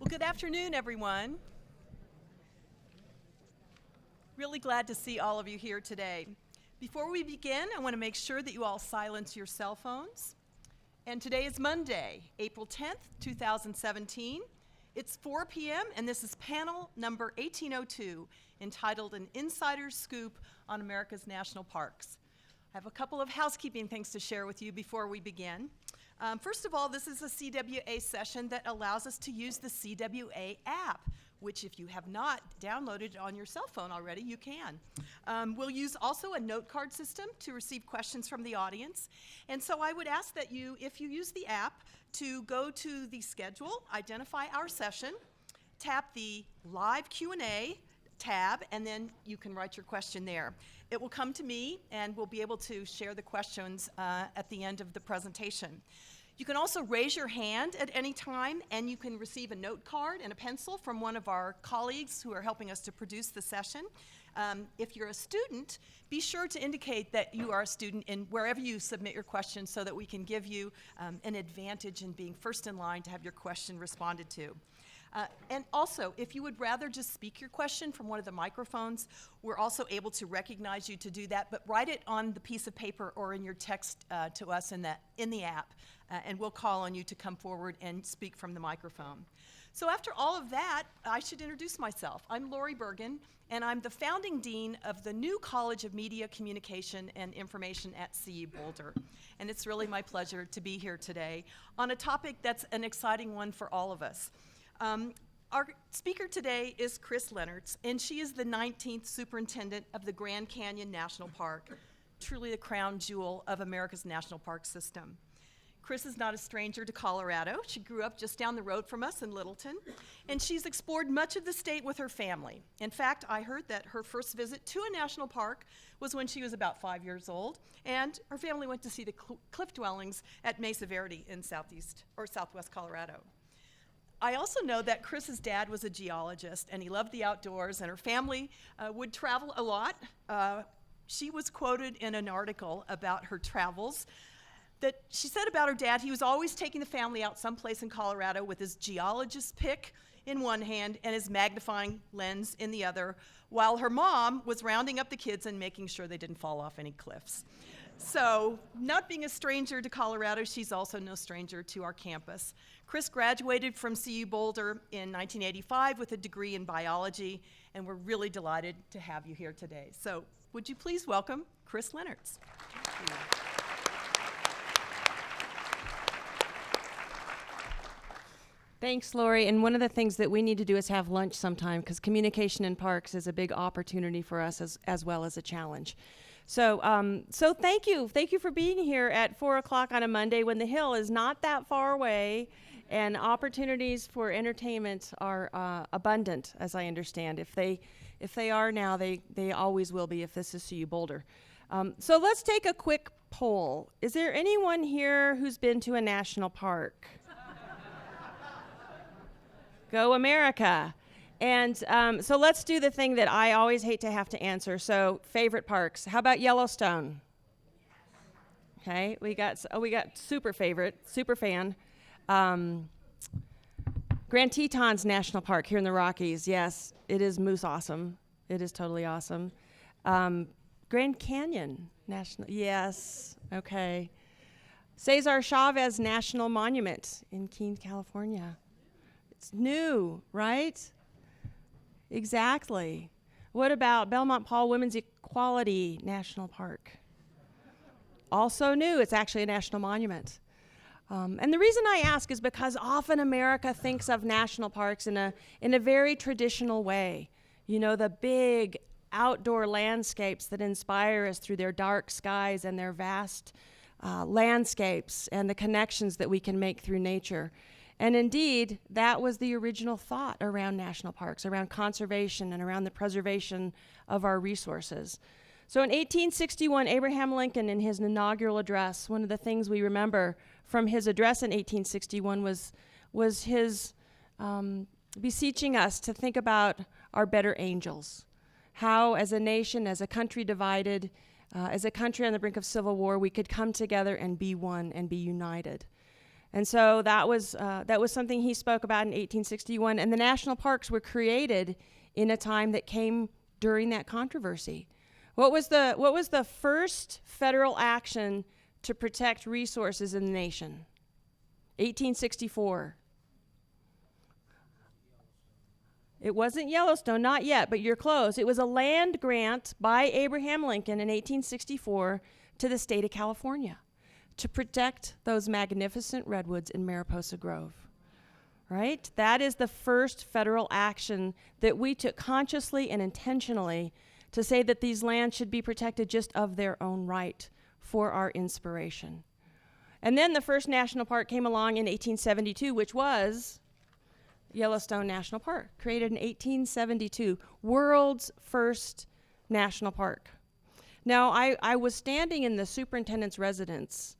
Good afternoon, everyone. Really glad to see all of you here today. Before we begin, I want to make sure that you all silence your cell phones. And today is Monday, April 10th, 2017. It's 4 p.m., and this is panel number 1802, entitled An Insider's Scoop on America's National Parks. I have a couple of housekeeping things to share with you before we begin. First of all, this is a CWA session that allows us to use the CWA app, which if you have not downloaded on your cell phone already, you can. We'll use also a note card system to receive questions from the audience. And so I would ask that you, if you use the app, to go to the schedule, identify our session, tap the live Q&A tab, and then you can write your question there. It will come to me, and we'll be able to share the questions at the end of the presentation. You can also raise your hand at any time, and you can receive a note card and a pencil from one of our colleagues who are helping us to produce the session. If you're a student, be sure to indicate that you are a student in wherever you submit your question so that we can give you an advantage in being first in line to have your question responded to. And also, if you would rather just speak your question from one of the microphones, we're also able to recognize you to do that, but write it on the piece of paper or in your text to us in the app, and we'll call on you to come forward and speak from the microphone. So after all of that, I should introduce myself. I'm Lori Bergen, and I'm the founding dean of the new College of Media, Communication, and Information at CU Boulder. And it's really my pleasure to be here today on a topic that's an exciting one for all of us. Our speaker today is Chris Leonards, and she is the 19th superintendent of the Grand Canyon National Park, truly the crown jewel of America's national park system. Chris is not a stranger to Colorado. She grew up just down the road from us in Littleton, and she's explored much of the state with her family. In fact, I heard that her first visit to a national park was when she was about 5 years old, and her family went to see the cliff dwellings at Mesa Verde in southwest Colorado. I also know that Chris's dad was a geologist, and he loved the outdoors, and her family would travel a lot. She was quoted in an article about her travels that she said about her dad, he was always taking the family out someplace in Colorado with his geologist pick in one hand and his magnifying lens in the other, while her mom was rounding up the kids and making sure they didn't fall off any cliffs. So, not being a stranger to Colorado, she's also no stranger to our campus. Chris graduated from CU Boulder in 1985 with a degree in biology, and we're really delighted to have you here today. So, would you please welcome Chris Leonards? Thank you. Thanks, Lori. And one of the things that we need to do is have lunch sometime, because communication in parks is a big opportunity for us as well as a challenge. So thank you. Thank you for being here at 4 o'clock on a Monday when the hill is not that far away and opportunities for entertainment are abundant, as I understand. If they are now, they always will be if this is CU Boulder. So let's take a quick poll. Is there anyone here who's been to a national park? Go America. And so let's do the thing that I always hate to have to answer. So favorite parks. How about Yellowstone? Okay, we got super favorite, super fan. Grand Tetons National Park here in the Rockies. Yes, it is moose awesome. It is totally awesome. Grand Canyon National. Yes. Okay. Cesar Chavez National Monument in Keene, California. It's new, right? Exactly. What about Belmont Paul Women's Equality National Park? Also new. It's actually a national monument. And the reason I ask is because often America thinks of national parks in a very traditional way. You know, the big outdoor landscapes that inspire us through their dark skies and their vast landscapes and the connections that we can make through nature. And indeed, that was the original thought around national parks, around conservation and around the preservation of our resources. So in 1861, Abraham Lincoln, in his inaugural address, one of the things we remember from his address in 1861 was his beseeching us to think about our better angels, how as a nation, as a country divided, as a country on the brink of civil war, we could come together and be one and be united. And so that was something he spoke about in 1861. And the national parks were created in a time that came during that controversy. What was the first federal action to protect resources in the nation? 1864. It wasn't Yellowstone, not yet, but you're close. It was a land grant by Abraham Lincoln in 1864 to the state of California to protect those magnificent redwoods in Mariposa Grove. Right? That is the first federal action that we took consciously and intentionally to say that these lands should be protected just of their own right for our inspiration. And then the first national park came along in 1872, which was Yellowstone National Park, created in 1872, world's first national park. Now, I was standing in the superintendent's residence.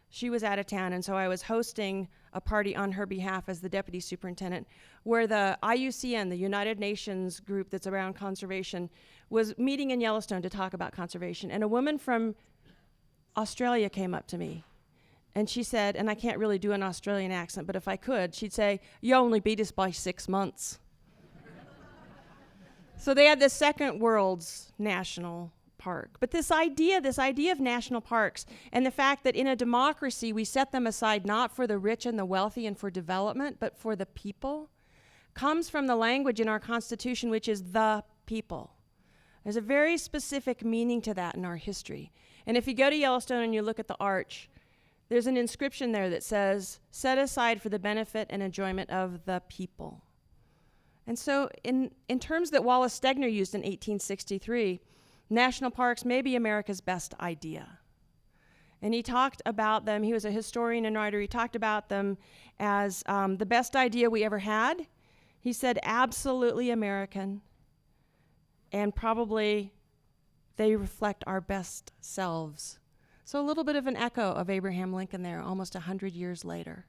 She was out of town, and so I was hosting a party on her behalf as the deputy superintendent, where the IUCN, the United Nations group that's around conservation, was meeting in Yellowstone to talk about conservation. And a woman from Australia came up to me. And she said, and I can't really do an Australian accent, but if I could, she'd say, "You only beat us by 6 months." So they had the second world's national park. But this idea of national parks and the fact that in a democracy we set them aside not for the rich and the wealthy and for development, but for the people, comes from the language in our Constitution, which is the people. There's a very specific meaning to that in our history. And if you go to Yellowstone and you look at the arch, there's an inscription there that says, "Set aside for the benefit and enjoyment of the people." And so in terms that Wallace Stegner used in 1863, national parks may be America's best idea. And he talked about them, he was a historian and writer, he talked about them as the best idea we ever had. He said absolutely American, and probably they reflect our best selves. So a little bit of an echo of Abraham Lincoln there, almost 100 years later.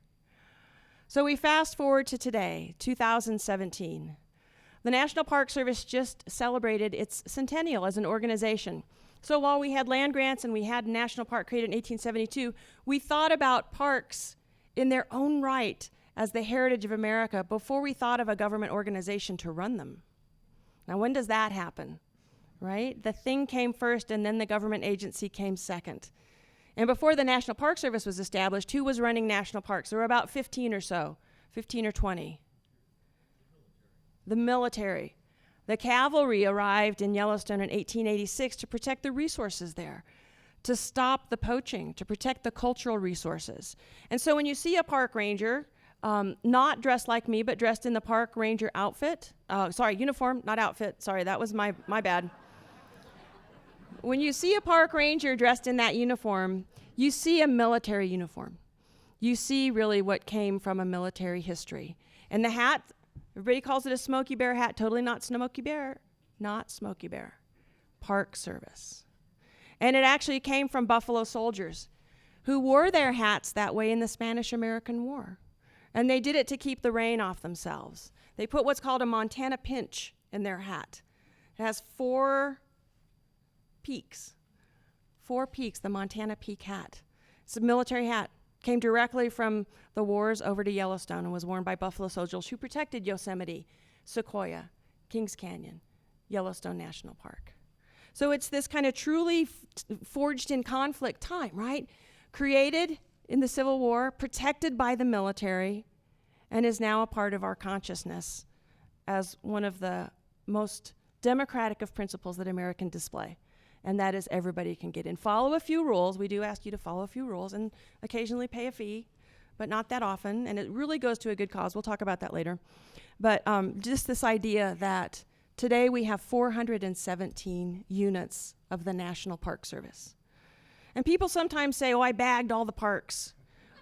So we fast forward to today, 2017. The National Park Service just celebrated its centennial as an organization. So while we had land grants and we had a national park created in 1872, we thought about parks in their own right as the heritage of America before we thought of a government organization to run them. Now, when does that happen, right? The thing came first and then the government agency came second. And before the National Park Service was established, who was running national parks? There were about 15 or so, 15 or 20. The military. The cavalry arrived in Yellowstone in 1886 to protect the resources there, to stop the poaching, to protect the cultural resources. And so when you see a park ranger, not dressed like me, but dressed in the park ranger outfit, uniform, not outfit, sorry, that was my bad. When you see a park ranger dressed in that uniform, you see a military uniform. You see really what came from a military history. And the hat, everybody calls it a Smokey Bear hat, totally not Smokey Bear, not Smokey Bear, Park Service. And it actually came from Buffalo soldiers who wore their hats that way in the Spanish-American War. And they did it to keep the rain off themselves. They put what's called a Montana pinch in their hat. It has four peaks, the Montana peak hat. It's a military hat. Came directly from the wars over to Yellowstone and was worn by Buffalo soldiers who protected Yosemite, Sequoia, Kings Canyon, Yellowstone National Park. So it's this kind of truly forged in conflict time, right? Created in the Civil War, protected by the military, and is now a part of our consciousness as one of the most democratic of principles that America can display. And that is everybody can get in. Follow a few rules. We do ask you to follow a few rules and occasionally pay a fee, but not that often. And it really goes to a good cause. We'll talk about that later. But just this idea that today we have 417 units of the National Park Service. And people sometimes say, oh, I bagged all the parks,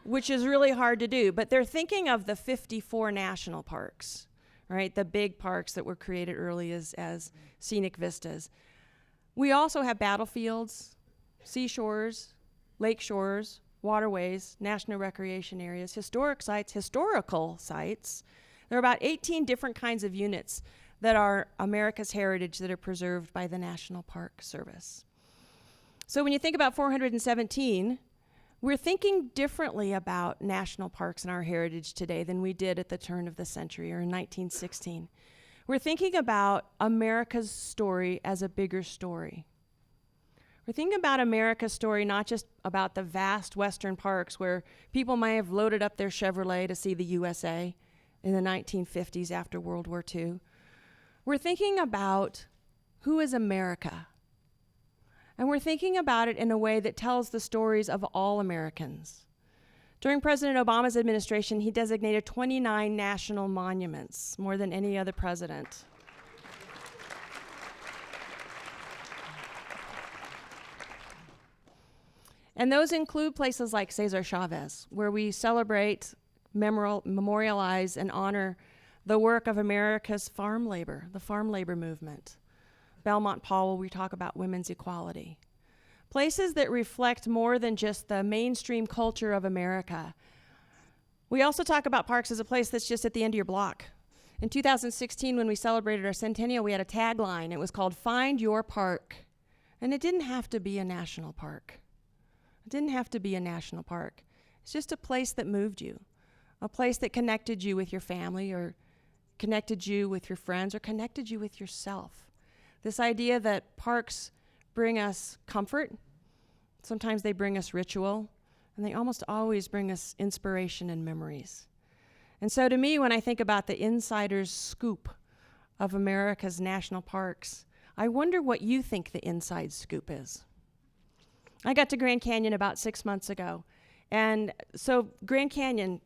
which is really hard to do. But they're thinking of the 54 national parks, right? The big parks that were created early as scenic vistas. We also have battlefields, seashores, lake shores, waterways, national recreation areas, historical sites. There are about 18 different kinds of units that are America's heritage that are preserved by the National Park Service. So when you think about 417, We're thinking differently about national parks and our heritage today than we did at the turn of the century or in 1916. We're thinking about America's story as a bigger story. We're thinking about America's story not just about the vast western parks where people may have loaded up their Chevrolet to see the USA in the 1950s after World War II. We're thinking about who is America. And we're thinking about it in a way that tells the stories of all Americans. During President Obama's administration, he designated 29 national monuments, more than any other president. And those include places like Cesar Chavez, where we celebrate, memorialize, and honor the work of America's farm labor, the farm labor movement. Belmont Paul, where we talk about women's equality. Places that reflect more than just the mainstream culture of America. We also talk about parks as a place that's just at the end of your block. In 2016, when we celebrated our Centennial, we had a tagline. It was called Find Your Park. And it didn't have to be a national park. It didn't have to be a national park. It's just a place that moved you, a place that connected you with your family or connected you with your friends or connected you with yourself. This idea that parks bring us comfort, sometimes they bring us ritual, and they almost always bring us inspiration and memories. And so to me, when I think about the insider's scoop of America's national parks, I wonder what you think the inside scoop is. I got to Grand Canyon about 6 months ago. And so Grand Canyon,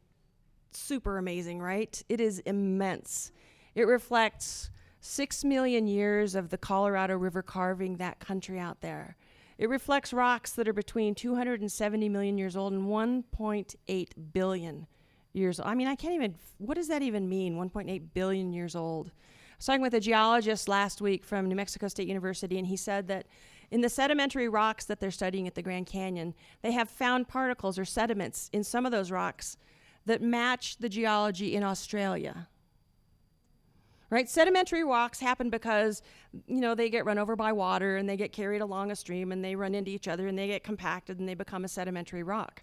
super amazing, right? It is immense. It reflects 6 million years of the Colorado River carving that country out there. It reflects rocks that are between 270 million years old and 1.8 billion years old. I mean, what does that even mean, 1.8 billion years old? I was talking with a geologist last week from New Mexico State University, and he said that in the sedimentary rocks that they're studying at the Grand Canyon, they have found particles or sediments in some of those rocks that match the geology in Australia. Right? Sedimentary rocks happen because, they get run over by water and they get carried along a stream and they run into each other and they get compacted and they become a sedimentary rock.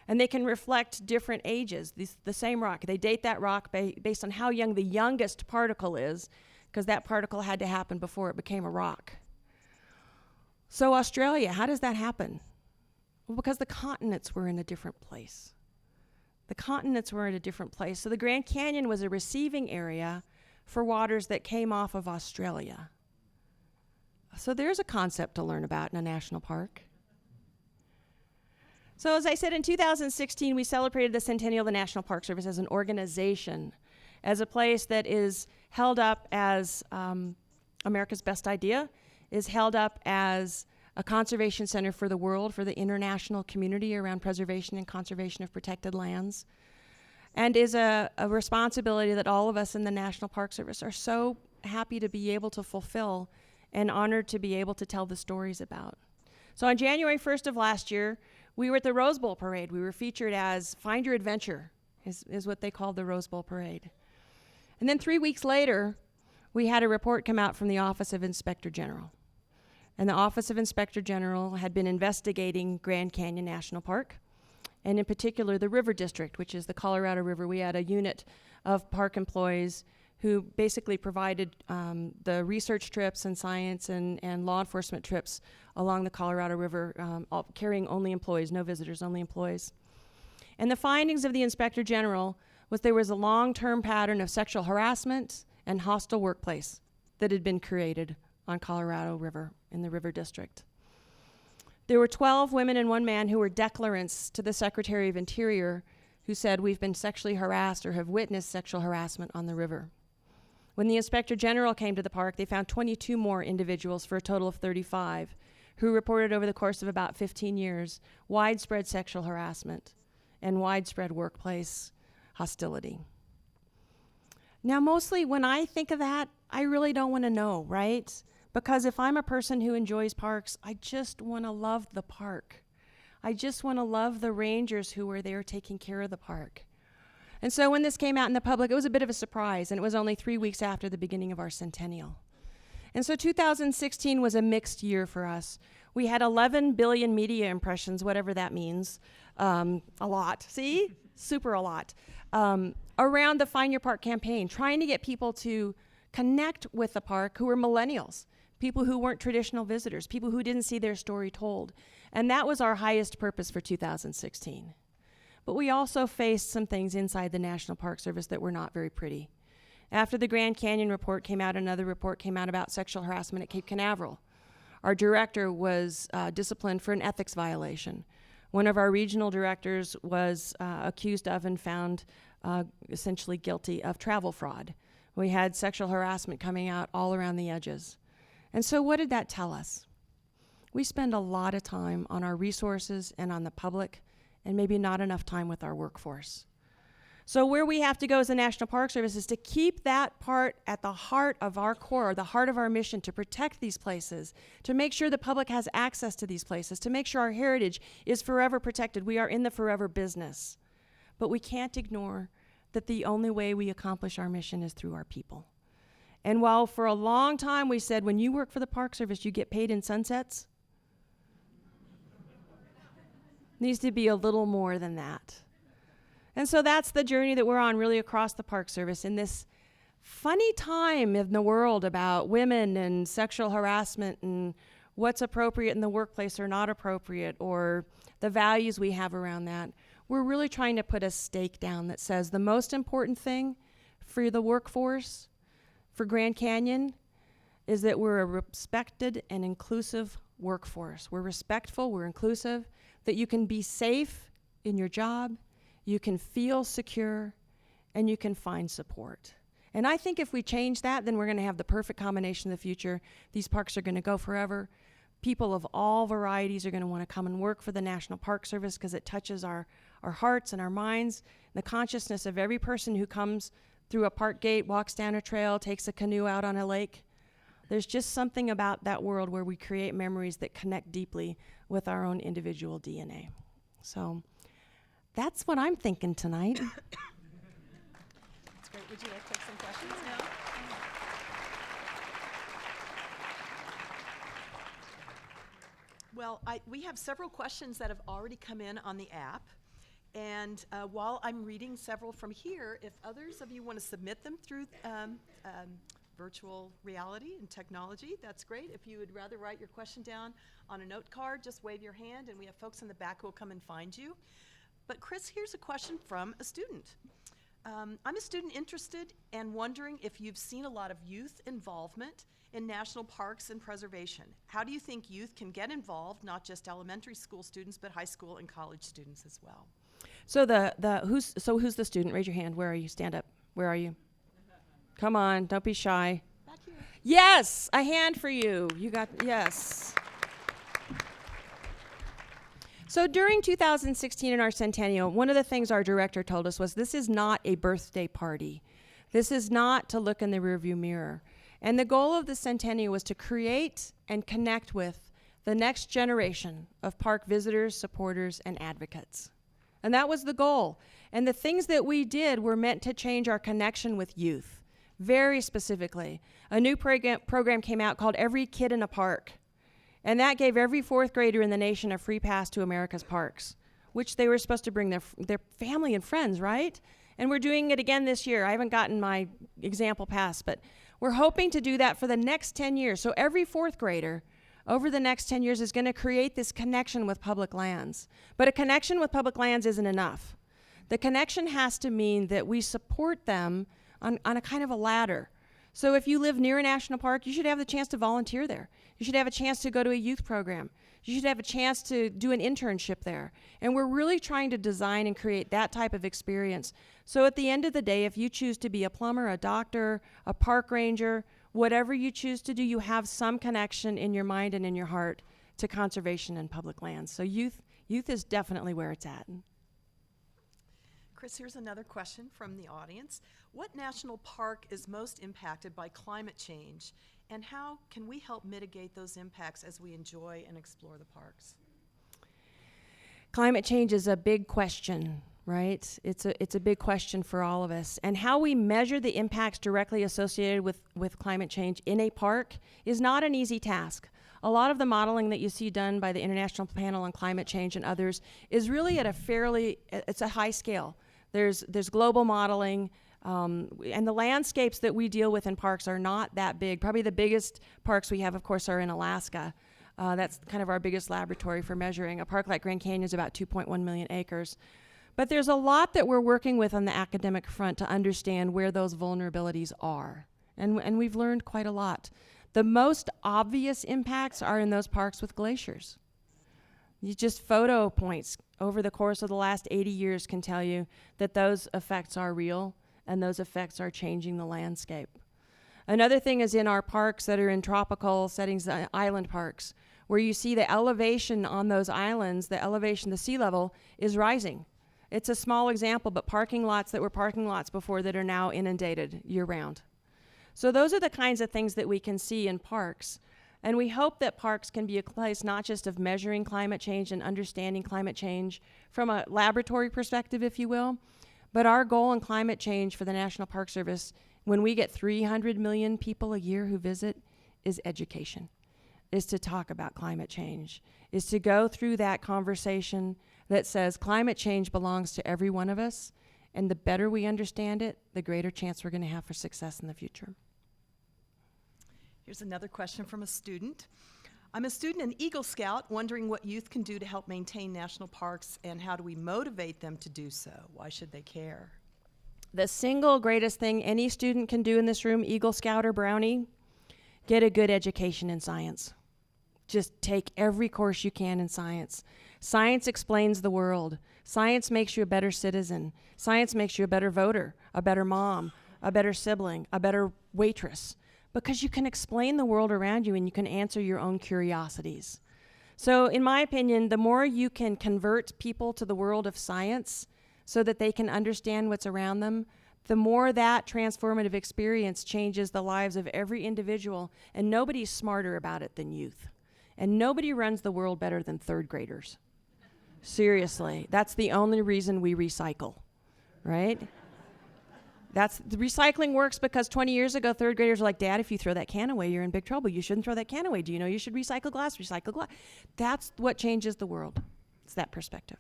And they can reflect different ages, the same rock. They date that rock based on how young the youngest particle is, because that particle had to happen before it became a rock. So Australia, how does that happen? Well, because the continents were in a different place. The continents were in a different place. So the Grand Canyon was a receiving area for waters that came off of Australia. So there's a concept to learn about in a national park. So as I said, in 2016, we celebrated the Centennial of the National Park Service as an organization, as a place that is held up as America's best idea, is held up as a conservation center for the world, for the international community around preservation and conservation of protected lands, and is a responsibility that all of us in the National Park Service are so happy to be able to fulfill and honored to be able to tell the stories about. So on January 1st of last year, we were at the Rose Bowl Parade. We were featured as Find Your Adventure, is what they called the Rose Bowl Parade. And then 3 weeks later, we had a report come out from the Office of Inspector General. And the Office of Inspector General had been investigating Grand Canyon National Park, and in particular the River District, which is the Colorado River. We had a unit of park employees who basically provided the research trips and science and law enforcement trips along the Colorado River, carrying only employees, no visitors, only employees. And the findings of the Inspector General was there was a long-term pattern of sexual harassment and hostile workplace that had been created on Colorado River in the River District. There were 12 women and 1 man who were declarants to the Secretary of Interior who said, we've been sexually harassed or have witnessed sexual harassment on the river. When the Inspector General came to the park, they found 22 more individuals for a total of 35 who reported over the course of about 15 years widespread sexual harassment and widespread workplace hostility. Now, mostly when I think of that, I really don't want to know, right? Because if I'm a person who enjoys parks, I just want to love the park. I just want to love the rangers who were there taking care of the park. And so when this came out in the public, it was a bit of a surprise, and it was only 3 weeks after the beginning of our Centennial. And so 2016 was a mixed year for us. We had 11 billion media impressions, whatever that means. A lot. See? Super a lot. Around the Find Your Park campaign, trying to get people to connect with the park who were millennials, people who weren't traditional visitors, people who didn't see their story told. And that was our highest purpose for 2016. But we also faced some things inside the National Park Service that were not very pretty. After the Grand Canyon report came out, another report came out about sexual harassment at Cape Canaveral. Our director was disciplined for an ethics violation. One of our regional directors was accused of and found essentially guilty of travel fraud. We had sexual harassment coming out all around the edges. And so what did that tell us? We spend a lot of time on our resources and on the public, and maybe not enough time with our workforce. So where we have to go as the National Park Service is to keep that part at the heart of our core, the heart of our mission, to protect these places, to make sure the public has access to these places, to make sure our heritage is forever protected. We are in the forever business. But we can't ignore that the only way we accomplish our mission is through our people. And while for a long time we said, when you work for the Park Service, you get paid in sunsets, needs to be a little more than that. And so that's the journey that we're on really across the Park Service in this funny time in the world about women and sexual harassment and what's appropriate in the workplace or not appropriate, or the values we have around that. We're really trying to put a stake down that says the most important thing for the workforce, for Grand Canyon, is that we're a respected and inclusive workforce. We're respectful, we're inclusive, that you can be safe in your job, you can feel secure, and you can find support. And I think if we change that, then we're going to have the perfect combination in the future. These parks are going to go forever. People of all varieties are going to want to come and work for the National Park Service because it touches our hearts and our minds, the consciousness of every person who comes through a park gate, walks down a trail, takes a canoe out on a lake. There's just something about that world where we create memories that connect deeply with our own individual DNA. So that's what I'm thinking tonight. That's great. Would you like to take some questions now? Well, we have several questions that have already come in on the app. And while I'm reading several from here, if others of you want to submit them through virtual reality and technology, that's great. If you would rather write your question down on a note card, just wave your hand, and we have folks in the back who will come and find you. But Chris, here's a question from a student. I'm a student interested and wondering if you've seen a lot of youth involvement in national parks and preservation. How do you think youth can get involved, not just elementary school students, but high school and college students as well? So who's the student? Raise your hand. Where are you? Stand up. Where are you? Come on, don't be shy. Back here. Yes, a hand for you. You got, yes. So during 2016 in our Centennial, one of the things our director told us was this is not a birthday party. This is not to look in the rearview mirror. And the goal of the Centennial was to create and connect with the next generation of park visitors, supporters, and advocates. And that was the goal. And the things that we did were meant to change our connection with youth. Very specifically, a new program came out called Every Kid in a Park. And that gave every fourth grader in the nation a free pass to America's parks, which they were supposed to bring their family and friends, right? And we're doing it again this year. I haven't gotten my example pass, but we're hoping to do that for the next 10 years. So every fourth grader over the next 10 years is going to create this connection with public lands. But a connection with public lands isn't enough. The connection has to mean that we support them on a kind of a ladder. So if you live near a national park, you should have the chance to volunteer there. You should have a chance to go to a youth program. You should have a chance to do an internship there. And we're really trying to design and create that type of experience. So at the end of the day, if you choose to be a plumber, a doctor, a park ranger, whatever you choose to do, you have some connection in your mind and in your heart to conservation and public lands. So youth is definitely where it's at. Chris, here's another question from the audience. What national park is most impacted by climate change, and how can we help mitigate those impacts as we enjoy and explore the parks? Climate change is a big question. right? It's a big question for all of us. And how we measure the impacts directly associated with climate change in a park is not an easy task. A lot of the modeling that you see done by the International Panel on Climate Change and others is really at it's a high scale. There's global modeling, and the landscapes that we deal with in parks are not that big. Probably the biggest parks we have, of course, are in Alaska. That's kind of our biggest laboratory for measuring. A park like Grand Canyon is about 2.1 million acres. But there's a lot that we're working with on the academic front to understand where those vulnerabilities are. And we've learned quite a lot. The most obvious impacts are in those parks with glaciers. Just photo points over the course of the last 80 years can tell you that those effects are real and those effects are changing the landscape. Another thing is in our parks that are in tropical settings, island parks, where you see the elevation on those islands, the sea level is rising. It's a small example, but parking lots that were parking lots before that are now inundated year-round. So those are the kinds of things that we can see in parks. And we hope that parks can be a place not just of measuring climate change and understanding climate change from a laboratory perspective, if you will, but our goal in climate change for the National Park Service, when we get 300 million people a year who visit, is education, is to talk about climate change, is to go through that conversation that says climate change belongs to every one of us, and the better we understand it, the greater chance we're going to have for success in the future. Here's another question from a student. I'm a student and Eagle Scout wondering what youth can do to help maintain national parks and how do we motivate them to do so? Why should they care? The single greatest thing any student can do in this room, Eagle Scout or Brownie, get a good education in science. Just take every course you can in science. Science explains the world. Science makes you a better citizen. Science makes you a better voter, a better mom, a better sibling, a better waitress, because you can explain the world around you and you can answer your own curiosities. So in my opinion, the more you can convert people to the world of science so that they can understand what's around them, the more that transformative experience changes the lives of every individual, and nobody's smarter about it than youth. And nobody runs the world better than third graders. Seriously, that's the only reason we recycle, right? The recycling works because 20 years ago, third graders were like, Dad, if you throw that can away, you're in big trouble. You shouldn't throw that can away. Do you know you should recycle glass? Recycle glass. That's what changes the world. It's that perspective.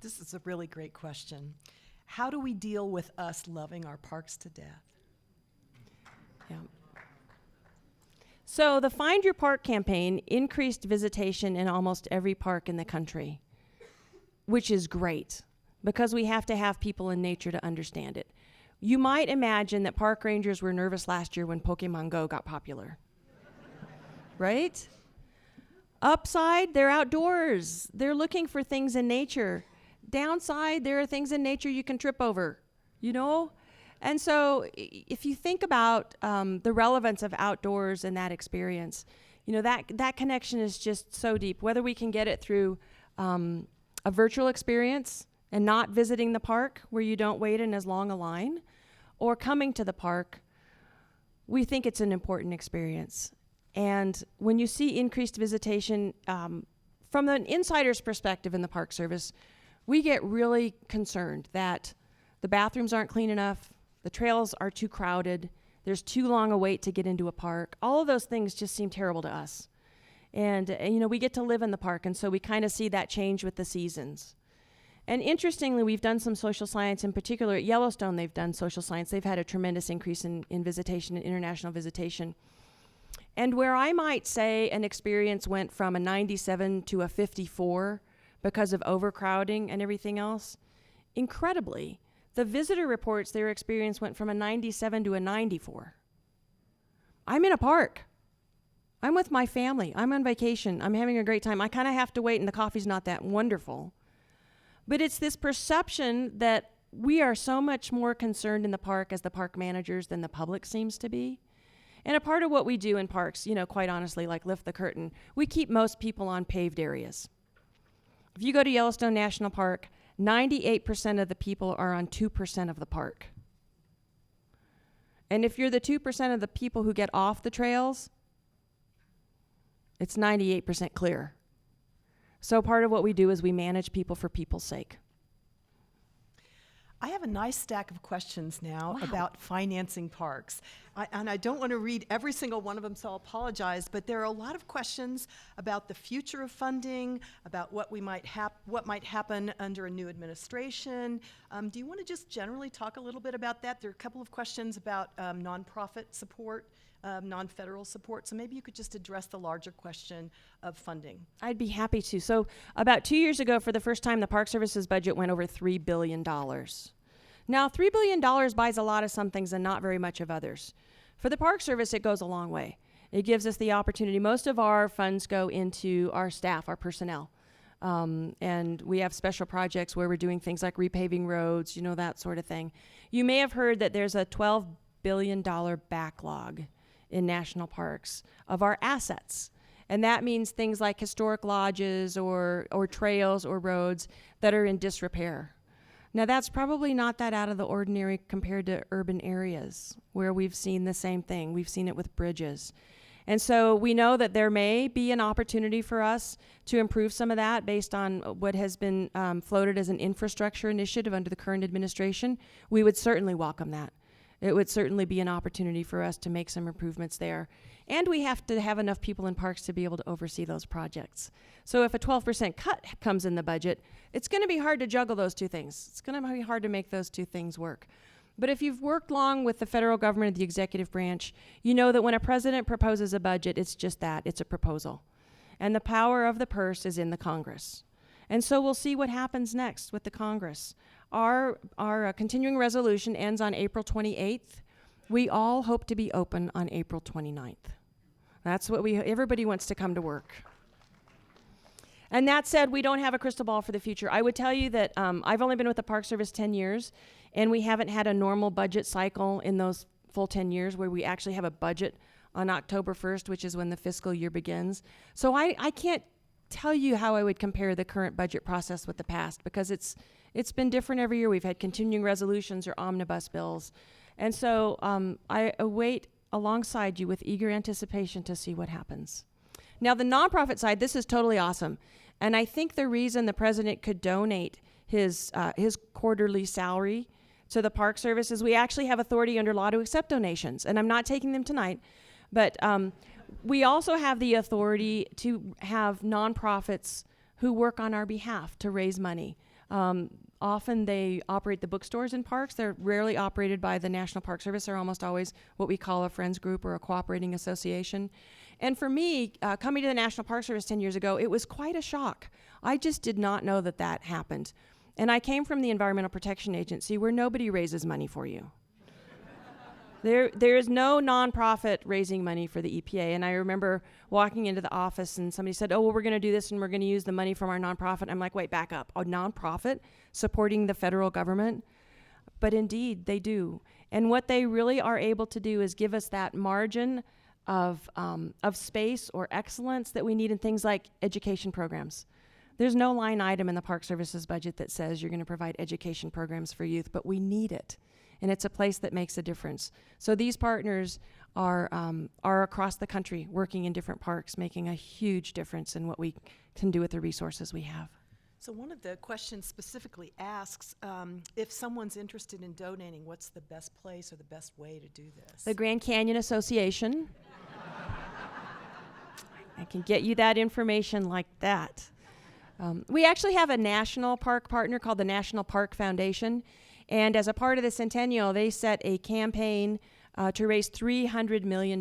This is a really great question. How do we deal with us loving our parks to death? Yeah. So the Find Your Park campaign increased visitation in almost every park in the country, which is great because we have to have people in nature to understand it. You might imagine that park rangers were nervous last year when Pokemon Go got popular, right? Upside, they're outdoors. They're looking for things in nature. Downside, there are things in nature you can trip over, you know? And so if you think about the relevance of outdoors and that experience, you know, that connection is just so deep. Whether we can get it through a virtual experience and not visiting the park where you don't wait in as long a line, or coming to the park, we think it's an important experience. And when you see increased visitation, from an insider's perspective in the Park Service, we get really concerned that the bathrooms aren't clean enough, the trails are too crowded, there's too long a wait to get into a park. All of those things just seem terrible to us. And you know, we get to live in the park, and so we kind of see that change with the seasons. And interestingly, we've done some social science, in particular at Yellowstone, they've done social science. They've had a tremendous increase in visitation, in international visitation. And where I might say an experience went from a 97 to a 54 because of overcrowding and everything else, incredibly, the visitor reports their experience went from a 97 to a 94. I'm in a park. I'm with my family. I'm on vacation. I'm having a great time. I kind of have to wait, and the coffee's not that wonderful. But it's this perception that we are so much more concerned in the park as the park managers than the public seems to be. And a part of what we do in parks, you know, quite honestly, like lift the curtain, we keep most people on paved areas. If you go to Yellowstone National Park, 98% of the people are on 2% of the park. And if you're the 2% of the people who get off the trails, it's 98% clear. So part of what we do is we manage people for people's sake. I have a nice stack of questions now about financing parks. And I don't want to read every single one of them, so I'll apologize, but there are a lot of questions about the future of funding, about what might happen under a new administration. Do you want to just generally talk a little bit about that? There are a couple of questions about nonprofit support, non-federal support, so maybe you could just address the larger question of funding. I'd be happy to. So about 2 years ago, for the first time, the Park Service's budget went over $3 billion. Now, $3 billion buys a lot of some things and not very much of others. For the Park Service, it goes a long way. It gives us the opportunity. Most of our funds go into our staff, our personnel. And we have special projects where we're doing things like repaving roads, that sort of thing. You may have heard that there's a $12 billion backlog in national parks of our assets. And that means things like historic lodges or trails or roads that are in disrepair. Now, that's probably not that out of the ordinary compared to urban areas where we've seen the same thing. We've seen it with bridges. And so we know that there may be an opportunity for us to improve some of that based on what has been floated as an infrastructure initiative under the current administration. We would certainly welcome that. It would certainly be an opportunity for us to make some improvements there. And we have to have enough people in parks to be able to oversee those projects. So if a 12% cut comes in the budget, it's going to be hard to juggle those two things. It's going to be hard to make those two things work. But if you've worked long with the federal government or the executive branch, you know that when a president proposes a budget, it's just that. It's a proposal. And the power of the purse is in the Congress. And so we'll see what happens next with the Congress. Our continuing resolution ends on April 28th. We all hope to be open on April 29th. That's what everybody wants to come to work. And that said, we don't have a crystal ball for the future. I would tell you that I've only been with the Park Service 10 years, and we haven't had a normal budget cycle in those full 10 years where we actually have a budget on October 1st, which is when the fiscal year begins. So I can't tell you how I would compare the current budget process with the past, because it's been different every year. We've had continuing resolutions or omnibus bills. And so I await alongside you with eager anticipation to see what happens. Now, the nonprofit side, this is totally awesome. And I think the reason the president could donate his quarterly salary to the Park Service is we actually have authority under law to accept donations. And I'm not taking them tonight, but we also have the authority to have nonprofits who work on our behalf to raise money. Often they operate the bookstores in parks. They're rarely operated by the National Park Service. They're almost always what we call a friends group or a cooperating association. And for me, coming to the National Park Service 10 years ago, it was quite a shock. I just did not know that that happened. And I came from the Environmental Protection Agency where nobody raises money for you. There is no nonprofit raising money for the EPA. And I remember walking into the office and somebody said, oh, well, we're going to do this and we're going to use the money from our nonprofit. I'm like, wait, back up. A nonprofit supporting the federal government? But indeed, they do. And what they really are able to do is give us that margin of space or excellence that we need in things like education programs. There's no line item in the Park Service's budget that says you're going to provide education programs for youth, but we need it. And it's a place that makes a difference. So these partners are across the country working in different parks, making a huge difference in what we can do with the resources we have. So one of the questions specifically asks, if someone's interested in donating, what's the best place or the best way to do this? The Grand Canyon Association. I can get you that information like that. We actually have a national park partner called the National Park Foundation. And as a part of the Centennial, they set a campaign to raise $300 million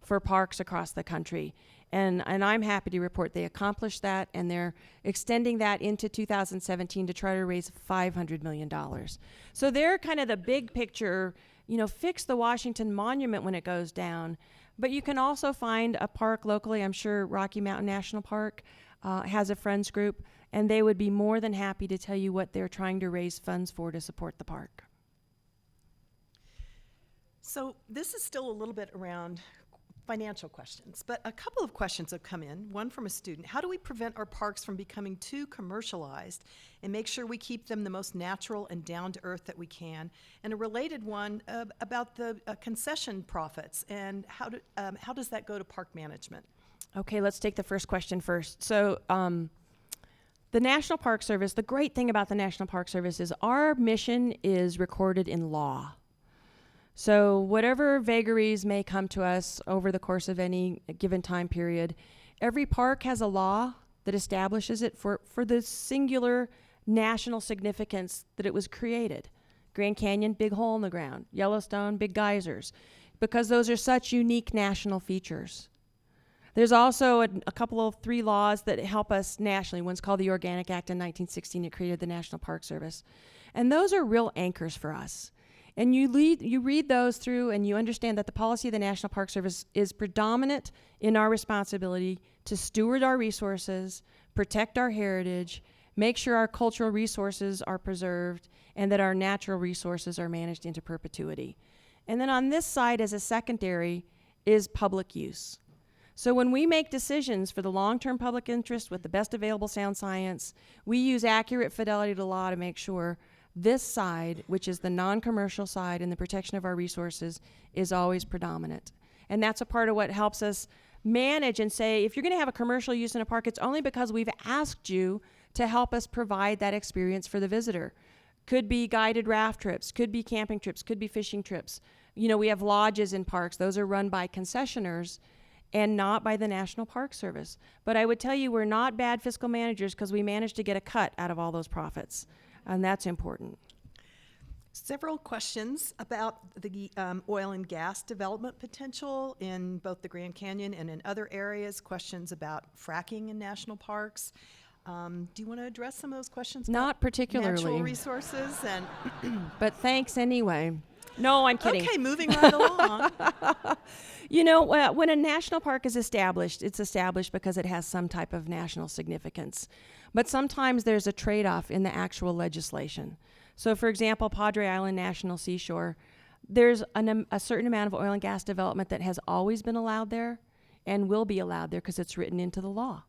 for parks across the country. And I'm happy to report they accomplished that, and they're extending that into 2017 to try to raise $500 million. So they're kind of the big picture, fix the Washington Monument when it goes down. But you can also find a park locally. I'm sure Rocky Mountain National Park has a friends group, and they would be more than happy to tell you what they're trying to raise funds for to support the park. So this is still a little bit around financial questions, but a couple of questions have come in, one from a student. How do we prevent our parks from becoming too commercialized and make sure we keep them the most natural and down-to-earth that we can? And a related one about the concession profits, and how does that go to park management? Okay, let's take the first question first. So The National Park Service, the great thing about the National Park Service is our mission is recorded in law. So whatever vagaries may come to us over the course of any given time period, every park has a law that establishes it for the singular national significance that it was created. Grand Canyon, big hole in the ground. Yellowstone, big geysers. Because those are such unique national features. There's also a couple of 3 laws that help us nationally. One's called the Organic Act in 1916. It created the National Park Service. And those are real anchors for us. And you read those through and you understand that the policy of the National Park Service is predominant in our responsibility to steward our resources, protect our heritage, make sure our cultural resources are preserved, and that our natural resources are managed into perpetuity. And then on this side as a secondary is public use. So when we make decisions for the long-term public interest with the best available sound science, we use accurate fidelity to law to make sure this side, which is the non-commercial side and the protection of our resources, is always predominant. And that's a part of what helps us manage and say, if you're going to have a commercial use in a park, it's only because we've asked you to help us provide that experience for the visitor. Could be guided raft trips, could be camping trips, could be fishing trips. You know, we have lodges in parks. Those are run by concessioners and not by the National Park Service. But I would tell you we're not bad fiscal managers because we managed to get a cut out of all those profits. And that's important. Several questions about the oil and gas development potential in both the Grand Canyon and in other areas. Questions about fracking in national parks. Do you want to address some of those questions? Not particularly. Natural resources and. But thanks anyway. No, I'm kidding. Okay, moving right along. You know, when a national park is established, it's established because it has some type of national significance. But sometimes there's a trade-off in the actual legislation. So, for example, Padre Island National Seashore, there's a certain amount of oil and gas development that has always been allowed there and will be allowed there because it's written into the law.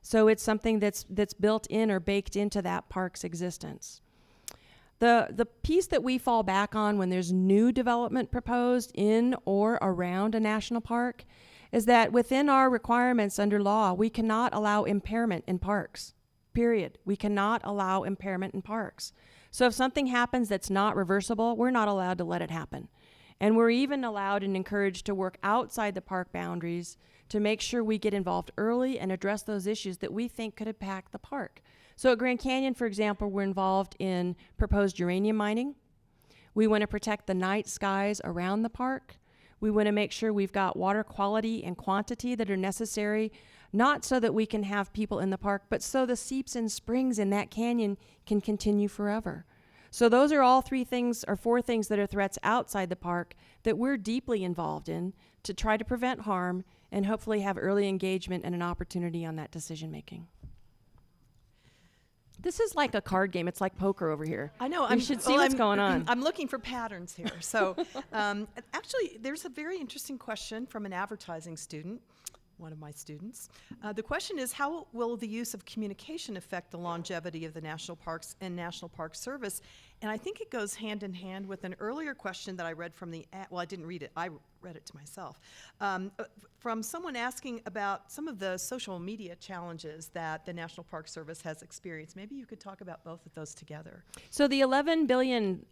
So it's something that's built in or baked into that park's existence. The piece that we fall back on when there's new development proposed in or around a national park is that within our requirements under law, we cannot allow impairment in parks, period. We cannot allow impairment in parks. So if something happens that's not reversible, we're not allowed to let it happen. And we're even allowed and encouraged to work outside the park boundaries to make sure we get involved early and address those issues that we think could impact the park. So at Grand Canyon, for example, we're involved in proposed uranium mining. We want to protect the night skies around the park. We want to make sure we've got water quality and quantity that are necessary, not so that we can have people in the park, but so the seeps and springs in that canyon can continue forever. So those are all 4 things that are threats outside the park that we're deeply involved in to try to prevent harm and hopefully have early engagement and an opportunity on that decision making. This is like a card game. It's like poker over here. I know. You should see what's going on. I'm looking for patterns here. So actually, there's a very interesting question from an advertising student, one of my students. The question is, how will the use of communication affect the longevity of the national parks and National Park Service? And I think it goes hand in hand with an earlier question that I read from I didn't read it. I read it to myself. From someone asking about some of the social media challenges that the National Park Service has experienced. Maybe you could talk about both of those together. So the 11 billion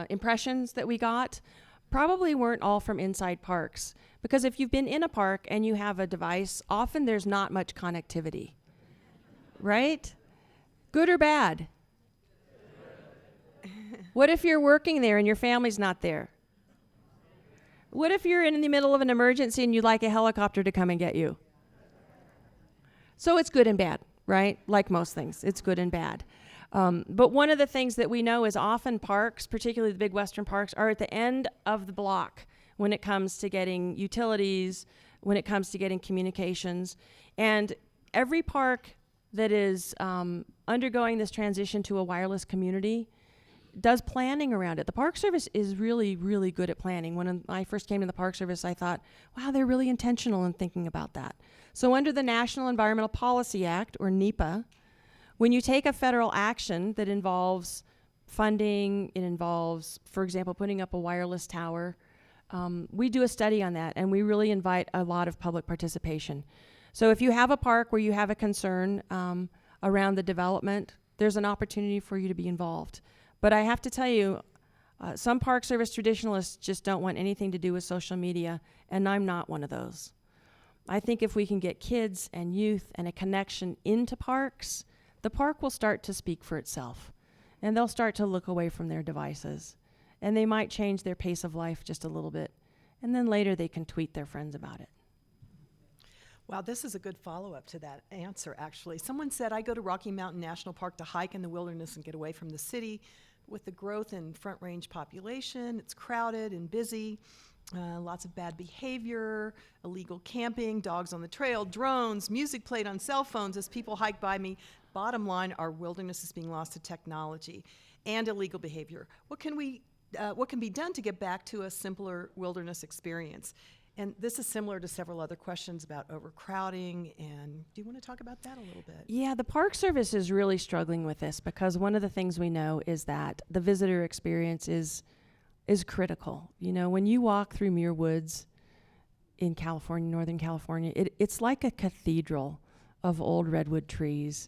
impressions that we got probably weren't all from inside parks. Because if you've been in a park and you have a device, often there's not much connectivity, right? Good or bad? What if you're working there and your family's not there? What if you're in the middle of an emergency and you'd like a helicopter to come and get you? So it's good and bad, right? Like most things, it's good and bad. But one of the things that we know is often parks, particularly the big western parks, are at the end of the block when it comes to getting utilities, when it comes to getting communications. And every park that is undergoing this transition to a wireless community does planning around it. The Park Service is really, really good at planning. When I first came to the Park Service, I thought, wow, they're really intentional in thinking about that. So under the National Environmental Policy Act, or NEPA, when you take a federal action that involves funding, it involves, for example, putting up a wireless tower, we do a study on that, and we really invite a lot of public participation. So if you have a park where you have a concern, around the development, there's an opportunity for you to be involved. But I have to tell you, some Park Service traditionalists just don't want anything to do with social media, and I'm not one of those. I think if we can get kids and youth and a connection into parks, the park will start to speak for itself, and they'll start to look away from their devices, and they might change their pace of life just a little bit, and then later they can tweet their friends about it. Wow, this is a good follow-up to that answer, actually. Someone said, I go to Rocky Mountain National Park to hike in the wilderness and get away from the city. With the growth in Front Range population, it's crowded and busy, lots of bad behavior, illegal camping, dogs on the trail, drones, music played on cell phones as people hike by me. Bottom line, our wilderness is being lost to technology and illegal behavior. What can be done to get back to a simpler wilderness experience? And this is similar to several other questions about overcrowding, and do you want to talk about that a little bit? Yeah, the Park Service is really struggling with this because one of the things we know is that the visitor experience is critical. You know, when you walk through Muir Woods in California, Northern California, it's like a cathedral of old redwood trees,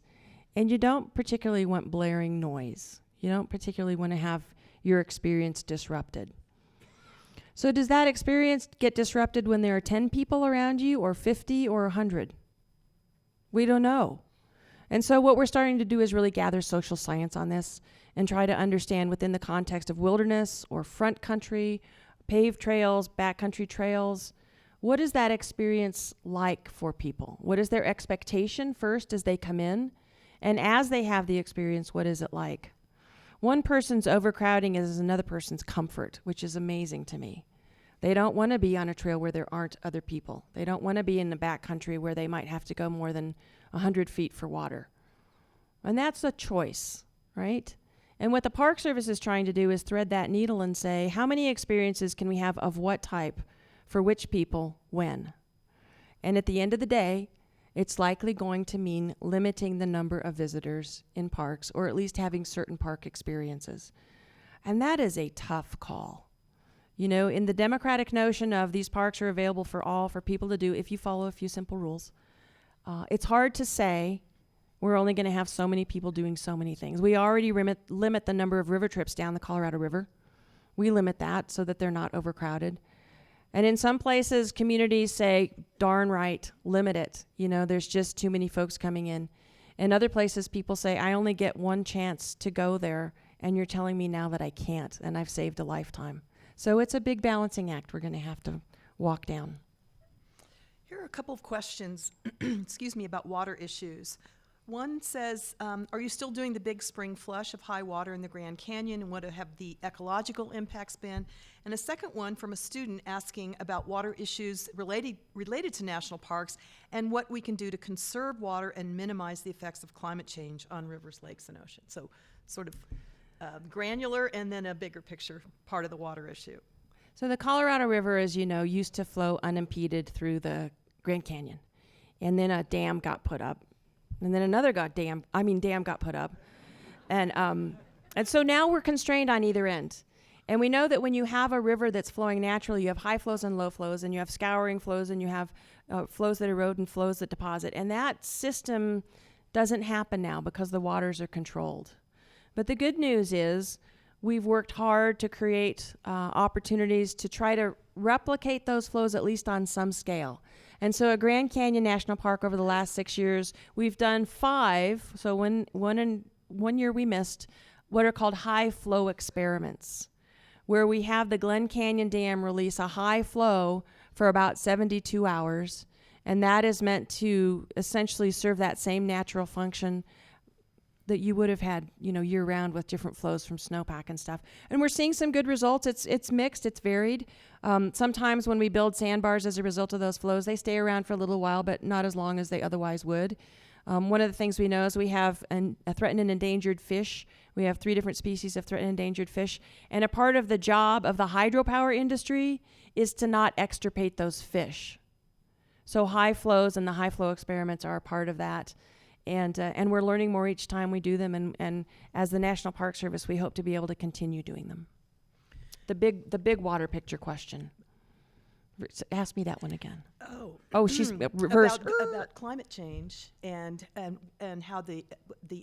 and you don't particularly want blaring noise. You don't particularly want to have your experience disrupted. So does that experience get disrupted when there are 10 people around you, or 50 or 100? We don't know. And so what we're starting to do is really gather social science on this and try to understand within the context of wilderness or front country, paved trails, backcountry trails, what is that experience like for people? What is their expectation first as they come in? And as they have the experience, what is it like? One person's overcrowding is another person's comfort, which is amazing to me. They don't want to be on a trail where there aren't other people. They don't want to be in the backcountry where they might have to go more than 100 feet for water. And that's a choice, right? And what the Park Service is trying to do is thread that needle and say, how many experiences can we have of what type, for which people, when? And at the end of the day, it's likely going to mean limiting the number of visitors in parks, or at least having certain park experiences. And that is a tough call. You know, in the democratic notion of these parks are available for all, for people to do if you follow a few simple rules, it's hard to say we're only going to have so many people doing so many things. We already limit the number of river trips down the Colorado River. We limit that so that they're not overcrowded. And in some places, communities say, darn right, limit it. You know, there's just too many folks coming in. In other places, people say, I only get one chance to go there, and you're telling me now that I can't, and I've saved a lifetime. So it's a big balancing act we're going to have to walk down. Here are a couple of questions, excuse me, about water issues. One says, are you still doing the big spring flush of high water in the Grand Canyon, and what have the ecological impacts been? And a second one from a student asking about water issues related to national parks and what we can do to conserve water and minimize the effects of climate change on rivers, lakes, and oceans. So sort of granular and then a bigger picture part of the water issue. So the Colorado River, as you know, used to flow unimpeded through the Grand Canyon. And then a dam got put up. And then another dam got put up. And so now we're constrained on either end. And we know that when you have a river that's flowing naturally, you have high flows and low flows, and you have scouring flows, and you have flows that erode and flows that deposit. And that system doesn't happen now because the waters are controlled. But the good news is we've worked hard to create opportunities to try to replicate those flows at least on some scale. And so at Grand Canyon National Park over the last 6 years, we've done 5, so one year we missed, what are called high flow experiments, where we have the Glen Canyon Dam release a high flow for about 72 hours, and that is meant to essentially serve that same natural function that you would have had, you know, year-round with different flows from snowpack and stuff. And we're seeing some good results. It's mixed, it's varied. Sometimes when we build sandbars as a result of those flows, they stay around for a little while, but not as long as they otherwise would. One of the things we know is we have a threatened and endangered fish. We have 3 different species of threatened and endangered fish. And a part of the job of the hydropower industry is to not extirpate those fish. So high flows and the high flow experiments are a part of that. And we're learning more each time we do them. And as the National Park Service, we hope to be able to continue doing them. The big water picture question. Ask me that one again. Oh. Oh, she's reversed. About climate change and how the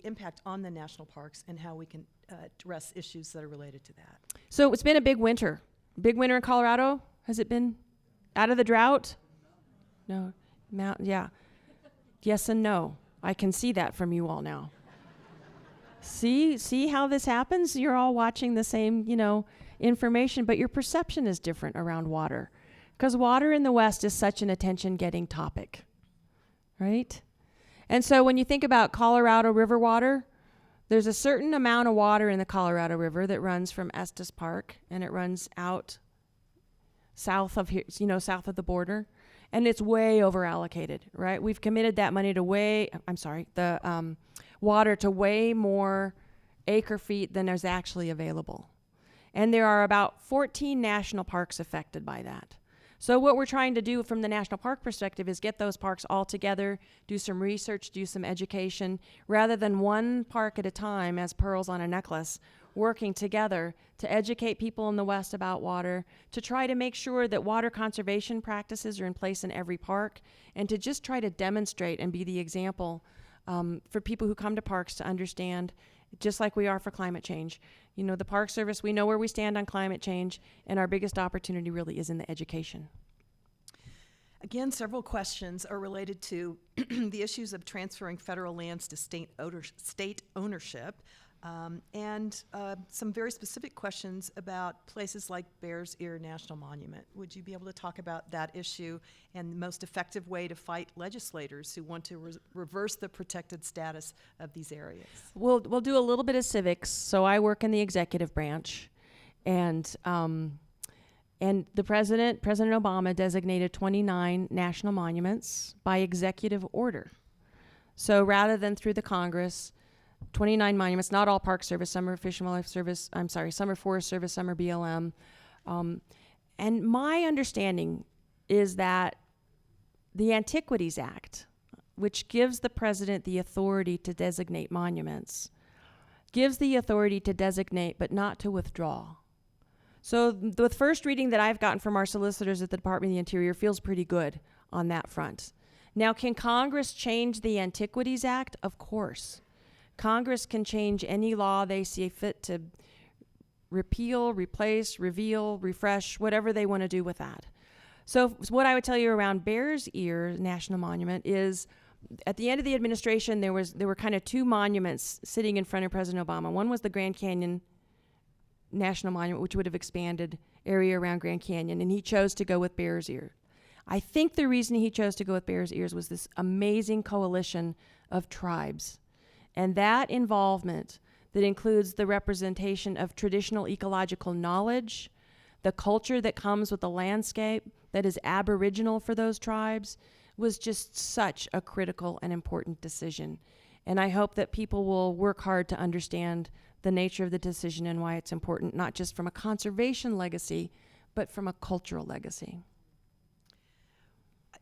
impact on the national parks and how we can address issues that are related to that. So it's been a big winter. Big winter in Colorado? Has it been out of the drought? No. Yeah. Yes and no. I can see that from you all now. See how this happens? You're all watching the same, information, but your perception is different around water. Because water in the West is such an attention-getting topic, right? And so when you think about Colorado River water, there's a certain amount of water in the Colorado River that runs from Estes Park, and it runs out south of here, south of the border, and it's way over-allocated, right? We've committed that money to water to way more acre feet than is actually available. And there are about 14 national parks affected by that. So what we're trying to do from the national park perspective is get those parks all together, do some research, do some education, rather than one park at a time as pearls on a necklace, working together to educate people in the West about water, to try to make sure that water conservation practices are in place in every park, and to just try to demonstrate and be the example for people who come to parks to understand, just like we are for climate change. The Park Service, we know where we stand on climate change, and our biggest opportunity really is in the education. Again, several questions are related to the issues of transferring federal lands to state ownership, and some very specific questions about places like Bears Ear National Monument. Would you be able to talk about that issue and the most effective way to fight legislators who want to reverse the protected status of these areas? We'll do a little bit of civics. So I work in the executive branch, and the President Obama designated 29 national monuments by executive order. So rather than through the Congress, 29 monuments, not all Park Service, some are Fish and Wildlife Service, some are Forest Service, some are BLM. And my understanding is that the Antiquities Act, which gives the president the authority to designate monuments, gives the authority to designate but not to withdraw. So the first reading that I've gotten from our solicitors at the Department of the Interior feels pretty good on that front. Now, can Congress change the Antiquities Act? Of course. Congress can change any law they see fit to repeal, replace, reveal, refresh, whatever they want to do with that. So what I would tell you around Bears Ear National Monument is, at the end of the administration, there were kind of two monuments sitting in front of President Obama. One was the Grand Canyon National Monument, which would have expanded area around Grand Canyon, and he chose to go with Bears Ear. I think the reason he chose to go with Bears Ears was this amazing coalition of tribes. And that involvement that includes the representation of traditional ecological knowledge, the culture that comes with the landscape that is aboriginal for those tribes, was just such a critical and important decision. And I hope that people will work hard to understand the nature of the decision and why it's important, not just from a conservation legacy, but from a cultural legacy.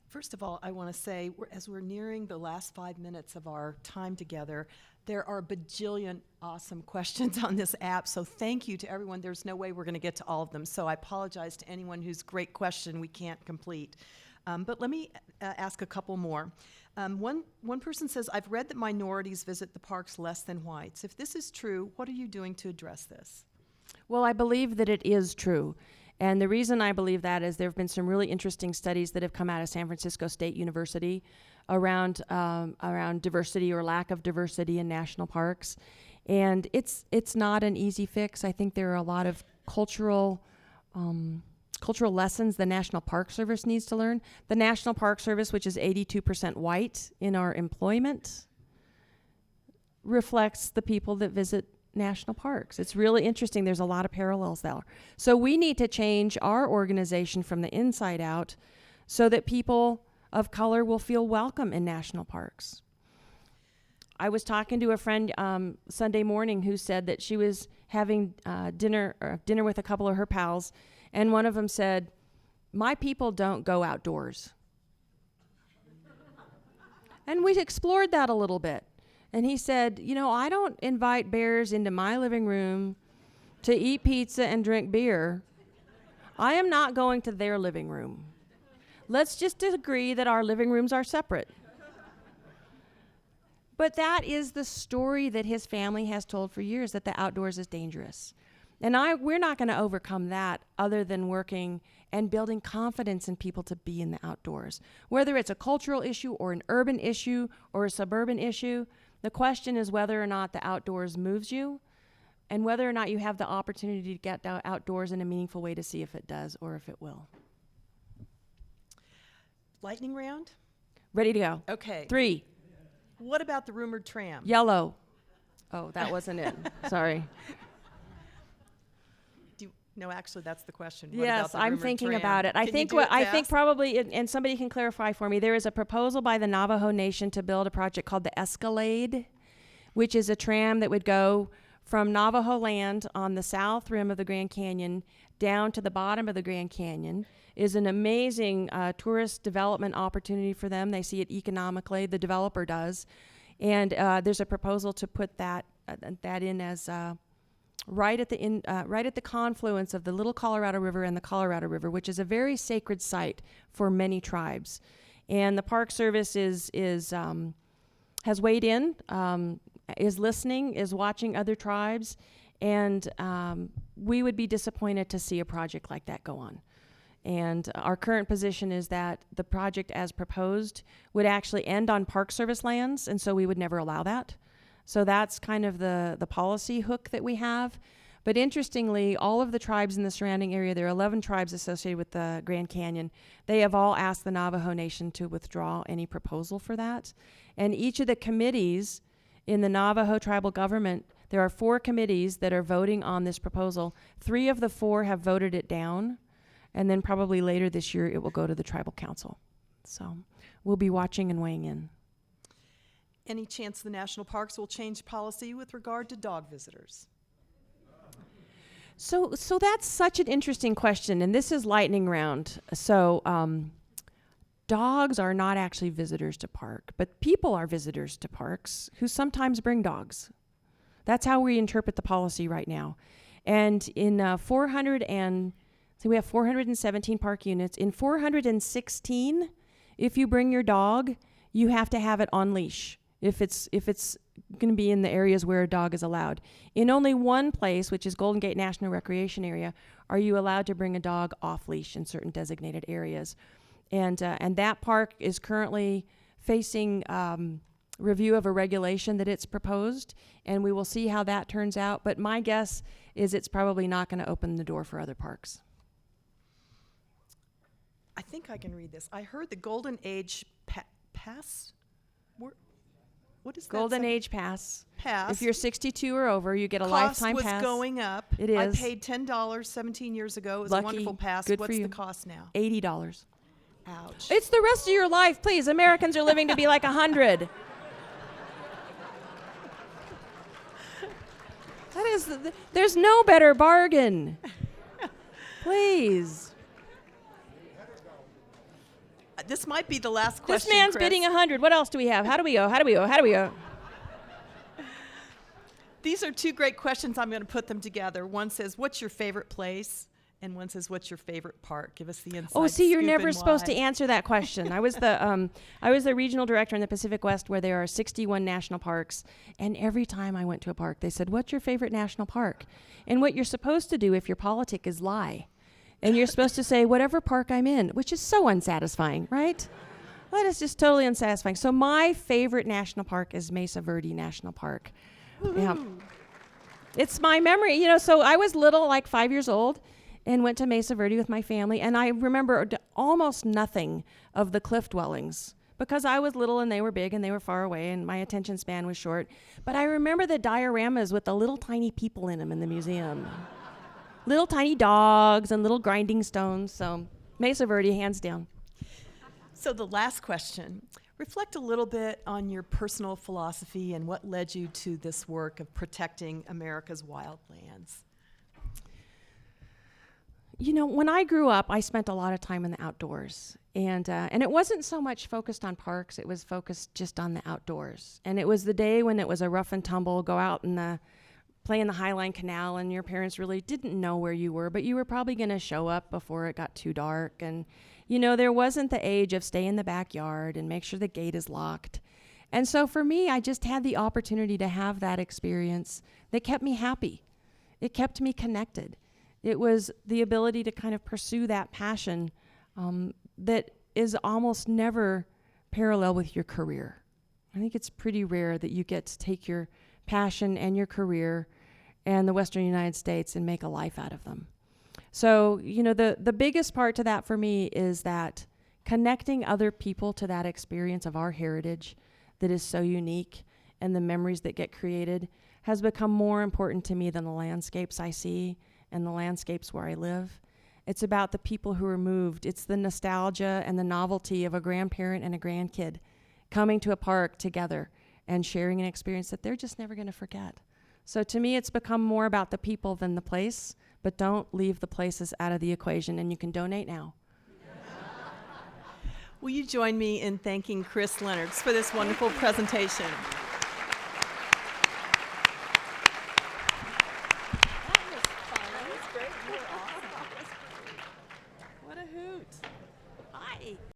First of all, I want to say, as we're nearing the last 5 minutes of our time together, there are a bajillion awesome questions on this app, so thank you to everyone. There's no way we're going to get to all of them, so I apologize to anyone whose great question we can't complete. But let me ask a couple more. One person says, I've read that minorities visit the parks less than whites. If this is true, what are you doing to address this? Well, I believe that it is true. And the reason I believe that is there have been some really interesting studies that have come out of San Francisco State University around diversity or lack of diversity in national parks. And it's not an easy fix. I think there are a lot of cultural lessons the National Park Service needs to learn. The National Park Service, which is 82% white in our employment, reflects the people that visit national parks. It's really interesting. There's a lot of parallels there. So we need to change our organization from the inside out so that people of color will feel welcome in national parks. I was talking to a friend Sunday morning who said that she was having dinner with a couple of her pals, and one of them said, "My people don't go outdoors." And we explored that a little bit. And he said, I don't invite bears into my living room to eat pizza and drink beer. I am not going to their living room. Let's just agree that our living rooms are separate. But that is the story that his family has told for years, that the outdoors is dangerous. And we're not going to overcome that other than working and building confidence in people to be in the outdoors. Whether it's a cultural issue or an urban issue or a suburban issue, the question is whether or not the outdoors moves you and whether or not you have the opportunity to get outdoors in a meaningful way to see if it does or if it will. Lightning round? Ready to go. Okay. 3. What about the rumored tram? Yellow. Oh, that wasn't it. Sorry. No, actually, that's the question. What about Yes, the I'm rumored thinking tram? about it. I Can you think do it I think fast? probably, and somebody can clarify for me. There is a proposal by the Navajo Nation to build a project called the Escalade, which is a tram that would go from Navajo land on the south rim of the Grand Canyon down to the bottom of the Grand Canyon. Is an amazing tourist development opportunity for them. They see it economically. The developer does, and there's a proposal to put that in as right at the confluence of the Little Colorado River and the Colorado River, which is a very sacred site for many tribes. And the Park Service has weighed in, is listening, is watching other tribes, and we would be disappointed to see a project like that go on. And our current position is that the project as proposed would actually end on Park Service lands, and so we would never allow that. So that's kind of the policy hook that we have. But interestingly, all of the tribes in the surrounding area, there are 11 tribes associated with the Grand Canyon, they have all asked the Navajo Nation to withdraw any proposal for that. And each of the committees in the Navajo tribal government, there are 4 committees that are voting on this proposal. 3 of the 4 have voted it down, and then probably later this year it will go to the tribal council. So we'll be watching and weighing in. Any chance the national parks will change policy with regard to dog visitors? So that's such an interesting question, and this is lightning round. So dogs are not actually visitors to park, but people are visitors to parks who sometimes bring dogs. That's how we interpret the policy right now. And in we have 417 park units. In 416, if you bring your dog, you have to have it on leash if it's going to be in the areas where a dog is allowed. In only one place, which is Golden Gate National Recreation Area, are you allowed to bring a dog off leash in certain designated areas. And that park is currently facing review of a regulation that it's proposed, and we will see how that turns out. But my guess is it's probably not going to open the door for other parks. I think I can read this. I heard the Golden Age Pass. What is that? Golden Age Pass. Pass. If you're 62 or over, you get a lifetime pass. Cost was going up. It is. I paid $10 17 years ago. It was Lucky. a wonderful pass. Good What's for you. the cost now? $80. Ouch. It's the rest of your life, please. Americans are living to be like 100. That is, there's no better bargain. Please. This might be the last question. This man's Chris. bidding 100. What else do we have? How do we go? These are 2 great questions. I'm going to put them together. One says, what's your favorite place? And one says, what's your favorite park? Give us the inside Oh, see, you're scoop never and supposed why. to answer that question. I was the regional director in the Pacific West, where there are 61 national parks. And every time I went to a park, they said, what's your favorite national park? And what you're supposed to do if your politic is lie. And you're supposed to say, whatever park I'm in, which is so unsatisfying, right? That is just totally unsatisfying. So my favorite national park is Mesa Verde National Park. Yeah. It's my memory. So I was little, like 5 years old, and went to Mesa Verde with my family. And I remember almost nothing of the cliff dwellings because I was little and they were big and they were far away and my attention span was short. But I remember the dioramas with the little tiny people in them in the museum. Little tiny dogs and little grinding stones. So Mesa Verde, hands down. So the last question. Reflect a little bit on your personal philosophy and what led you to this work of protecting America's wildlands. When I grew up, I spent a lot of time in the outdoors. And it wasn't so much focused on parks. It was focused just on the outdoors. And it was the day when it was a rough and tumble, go out and play in the Highline Canal, and your parents really didn't know where you were, but you were probably going to show up before it got too dark. And You know, there wasn't the age of stay in the backyard and make sure the gate is locked. And so for me, I just had the opportunity to have that experience that kept me happy. It kept me connected. It was the ability to kind of pursue that passion that is almost never parallel with your career. I think it's pretty rare that you get to take your passion and your career and the Western United States and make a life out of them. So, you know, the biggest part to that for me is that connecting other people to that experience of our heritage that is so unique and the memories that get created has become more important to me than the landscapes I see and the landscapes where I live. It's about the people who are moved. It's the nostalgia and the novelty of a grandparent and a grandkid coming to a park together and sharing an experience that they're just never going to forget. So to me, it's become more about the people than the place, but don't leave the places out of the equation, and you can donate now. Will you join me in thanking Chris Lennox for this wonderful presentation?